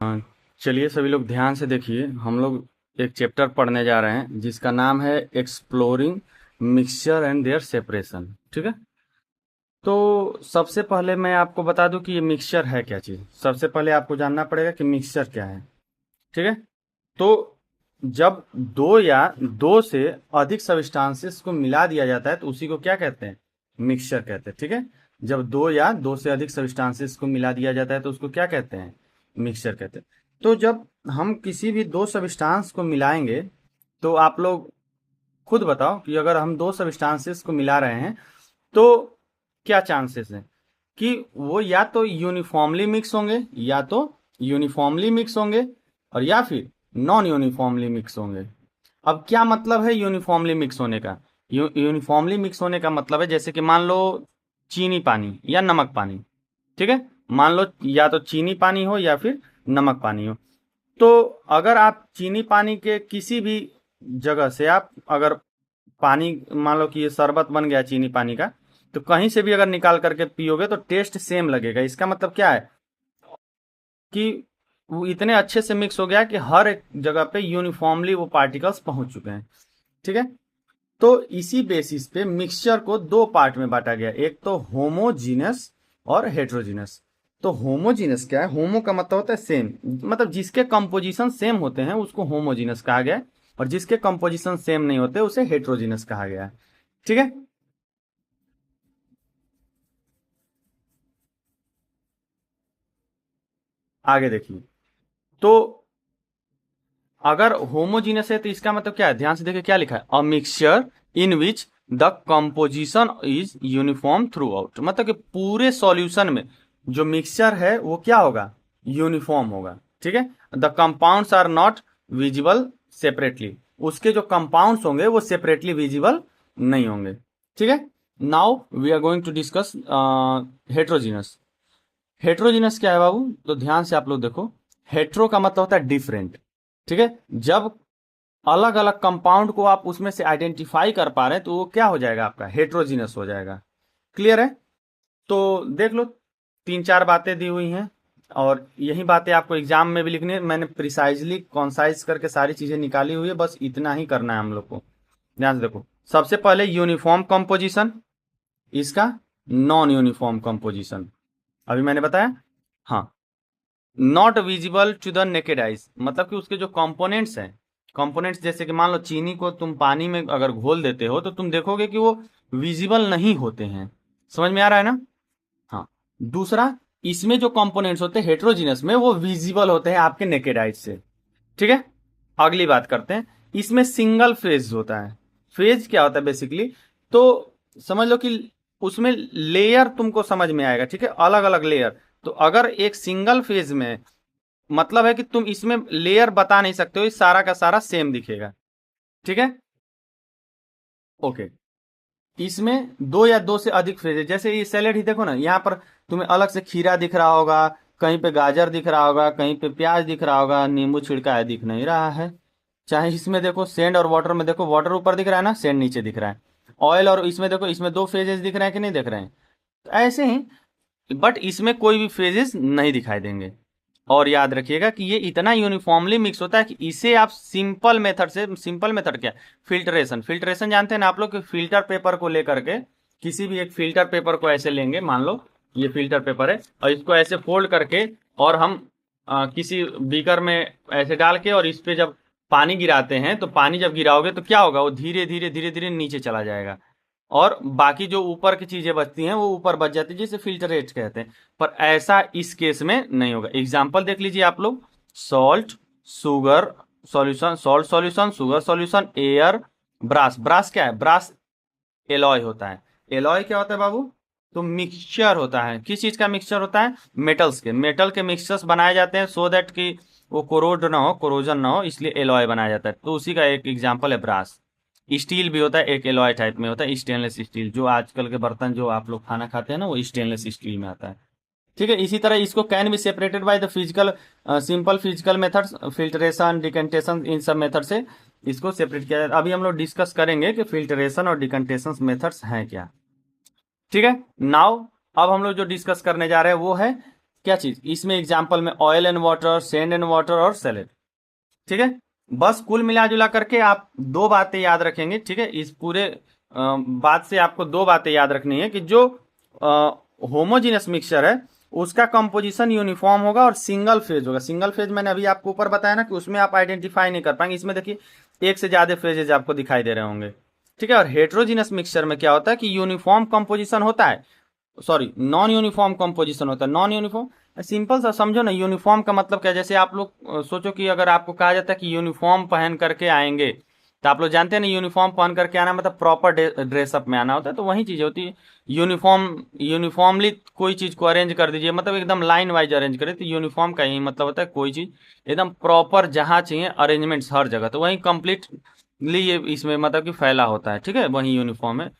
हाँ, चलिए सभी लोग ध्यान से देखिए। हम लोग एक चैप्टर पढ़ने जा रहे हैं जिसका नाम है exploring mixture and their separation. ठीक है। तो सबसे पहले मैं आपको बता दूं कि ये मिक्सचर है क्या चीज़। सबसे पहले आपको जानना पड़ेगा कि मिक्सचर क्या है। ठीक है। तो जब दो या दो से अधिक सब्सटेंसेस को मिला दिया जाता है तो उसी को क्या कहते हैं, मिक्सचर कहते हैं। ठीक है। जब दो या दो से अधिक सब्सटेंसेस को मिला दिया जाता है तो उसको क्या कहते हैं, मिक्सचर कहते हैं। तो जब हम किसी भी दो सब्सटेंस को मिलाएंगे तो आप लोग खुद बताओ कि अगर हम दो सब्सटेंसेस को मिला रहे हैं तो क्या चांसेस हैं कि वो या तो यूनिफॉर्मली मिक्स होंगे, या तो यूनिफॉर्मली मिक्स होंगे, और या फिर नॉन यूनिफॉर्मली मिक्स होंगे। अब क्या मतलब है यूनिफॉर्मली मिक्स होने का। यूनिफॉर्मली मिक्स होने का मतलब है जैसे कि मान लो चीनी पानी या नमक पानी। ठीक है। मान लो या तो चीनी पानी हो या फिर नमक पानी हो। तो अगर आप चीनी पानी के किसी भी जगह से आप अगर पानी, मान लो कि ये शरबत बन गया चीनी पानी का, तो कहीं से भी अगर निकाल करके पियोगे तो टेस्ट सेम लगेगा। इसका मतलब क्या है कि वो इतने अच्छे से मिक्स हो गया कि हर एक जगह पे यूनिफॉर्मली वो पार्टिकल्स पहुंच चुके हैं। ठीक है। तो इसी बेसिस पे मिक्सचर को दो पार्ट में बांटा गया, एक तो होमोजीनस और हेट्रोजीनस। तो होमोजीनस क्या है, होमो का मतलब होता है सेम, मतलब जिसके कंपोजिशन सेम होते हैं उसको होमोजीनस कहा गया है, और जिसके कंपोजिशन सेम नहीं होते उसे हेट्रोजीनस कहा गया है। ठीक है। आगे देखिए। तो अगर होमोजीनस है तो इसका मतलब क्या है, ध्यान से देखिए क्या लिखा है, a mixture in which the composition is uniform through out. मतलब कि पूरे सॉल्यूशन में जो मिक्सचर है वो क्या होगा, यूनिफॉर्म होगा। ठीक है। The compounds are not visible separately, उसके जो कंपाउंड्स होंगे वो सेपरेटली विजिबल नहीं होंगे। ठीक है। Now we are going to discuss heterogeneous. Heterogeneous क्या है बाबू, तो ध्यान से आप लोग देखो। हेट्रो का मतलब होता है डिफरेंट। ठीक है। जब अलग अलग कंपाउंड को आप उसमें से आइडेंटिफाई कर पा रहे हैं तो वो क्या हो जाएगा, आपका हेट्रोजीनस हो जाएगा। क्लियर है। तो देख लो, तीन चार बातें दी हुई हैं और यही बातें आपको एग्जाम में भी लिखनी है। मैंने प्रिसाइजली कॉन्साइज करके सारी चीजें निकाली हुई है, बस इतना ही करना है हम लोग को। ध्यान से देखो। सबसे पहले यूनिफॉर्म कंपोजिशन, इसका नॉन यूनिफॉर्म कंपोजिशन अभी मैंने बताया। हाँ, not visible to the naked eyes, मतलब कि उसके जो कंपोनेंट्स हैं, कंपोनेंट्स जैसे कि मान लो चीनी को तुम पानी में अगर घोल देते हो तो तुम देखोगे कि वो विजिबल नहीं होते हैं। समझ में आ रहा है ना। हाँ। दूसरा, इसमें जो कंपोनेंट्स होते हैं हेट्रोजीनस में वो विजिबल होते हैं आपके नेकेड आइज से। ठीक है। अगली बात करते हैं, इसमें सिंगल फेज होता है। फेज क्या होता है बेसिकली, तो समझ लो कि उसमें लेयर तुमको समझ में आएगा। ठीक है। अलग अलग लेयर। तो अगर एक सिंगल फेज में, मतलब है कि तुम इसमें लेयर बता नहीं सकते हो, इस सारा का सारा सेम दिखेगा। ठीक है। ओके। इसमें दो या दो से अधिक फेजेस, जैसे ये सैलेड ही देखो ना, यहाँ पर तुम्हें अलग से खीरा दिख रहा होगा, कहीं पे गाजर दिख रहा होगा, कहीं पे प्याज दिख रहा होगा, नींबू छिड़का है दिख नहीं रहा है। चाहे इसमें देखो सैंड और वाटर में देखो, वाटर ऊपर दिख रहा है ना, सैंड नीचे दिख रहा है। ऑयल और इसमें देखो, इसमें दो फेजेस दिख रहे हैं कि नहीं दिख रहे हैं। तो ऐसे ही, बट इसमें कोई भी फेजेस नहीं दिखाई देंगे। और याद रखिएगा कि ये इतना यूनिफॉर्मली मिक्स होता है कि इसे आप सिंपल मेथड से, सिंपल मेथड क्या, फिल्ट्रेशन, फिल्ट्रेशन जानते हैं ना आप लोग, कि फिल्टर पेपर को लेकर के, किसी भी एक फिल्टर पेपर को ऐसे लेंगे, मान लो ये फिल्टर पेपर है, और इसको ऐसे फोल्ड करके और हम किसी बीकर में ऐसे डाल के, और इस पे जब पानी गिराते हैं तो पानी जब गिराओगे तो क्या होगा, वो धीरे धीरे धीरे धीरे नीचे चला जाएगा, और बाकी जो ऊपर की चीजें बचती हैं वो ऊपर बच जाती है, जिसे फिल्टरेट कहते हैं। पर ऐसा इस केस में नहीं होगा। एग्जाम्पल देख लीजिए आप लोग, salt, sugar solution, salt solution, sugar solution, air, brass. Brass क्या है, ब्रास एलॉय होता है। एलॉय क्या होता है बाबू, तो मिक्सचर होता है। किस चीज का मिक्सचर होता है, मेटल्स के। मेटल के मिक्सचर्स बनाए जाते हैं सो दैट कि वो कोरोड ना हो, कोरोजन ना हो, इसलिए एलॉय बनाया जाता है। तो उसी का एक एग्जाम्पल है ब्रास। स्टील भी होता है, एक एलॉय टाइप में होता है, स्टेनलेस स्टील। जो आजकल के बर्तन जो आप लोग खाना खाते हैं ना, वो स्टेनलेस स्टील में आता है। ठीक है। इसी तरह इसको can be separated by the physical, simple physical methods, filtration, decantation, इन सब मेथड से इसको सेपरेट किया जाता है। अभी हम लोग डिस्कस करेंगे कि फिल्ट्रेशन और डिकेंटेशन मेथड्स हैं क्या। ठीक है। नाउ अब हम लोग जो डिस्कस करने जा रहे हैं वो है क्या चीज, इसमें एग्जाम्पल में oil and water, sand and water और सैलेड। ठीक है, बस कुल मिला जुला करके आप दो बातें याद रखेंगे। ठीक है, इस पूरे बात से आपको दो बातें याद रखनी है कि जो होमोजीनियस मिक्सचर है उसका कंपोजिशन यूनिफॉर्म होगा और सिंगल फेज होगा। सिंगल फेज मैंने अभी आपको ऊपर बताया ना कि उसमें आप आइडेंटिफाई नहीं कर पाएंगे। इसमें देखिए एक से ज्यादा फेजेज आपको दिखाई दे रहे होंगे। ठीक है, और हेट्रोजीनियस मिक्सचर में क्या होता है कि यूनिफॉर्म कंपोजिशन होता है, सॉरी नॉन यूनिफॉर्म कंपोजिशन होता है। नॉन यूनिफॉर्म सिंपल सा समझो ना, यूनिफॉर्म का मतलब क्या है, जैसे आप लोग सोचो कि अगर आपको कहा जाता है कि यूनिफॉर्म पहन करके आएंगे, तो आप लोग जानते हैं ना यूनिफॉर्म पहन करके आना मतलब प्रॉपर ड्रेसअप में आना होता है। तो वही चीज होती है यूनिफॉर्मली कोई चीज को अरेंज कर दीजिए, मतलब एकदम लाइन वाइज अरेंज करें, तो यूनिफॉर्म का यही मतलब होता है कोई चीज एकदम प्रॉपर जहां चाहिए अरेंजमेंट्स हर जगह, तो वही कंप्लीटली ये इसमें मतलब कि फैला होता है। ठीक है, वही यूनिफॉर्म है।